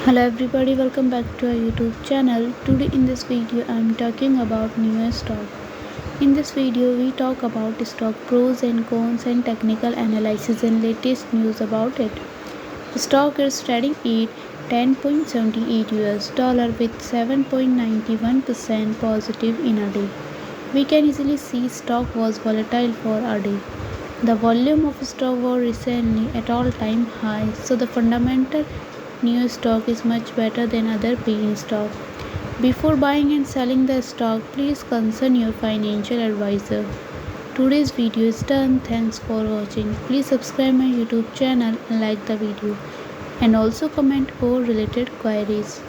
Hello everybody, welcome back to our YouTube channel. Today in this video I am talking about NIO stock. In this video we talk about stock pros and cons and technical analysis and latest news about it. The stock is trading at $10.78 with 7.91% positive in a day. We can easily see stock was volatile for a day. The volume of stock was recently at all-time high, so the fundamental NIO stock is much better than other PE stock. Before buying and selling the stock, please consult your financial advisor. Today's video is done. Thanks for watching. Please subscribe my YouTube channel and like the video, and also comment or related queries.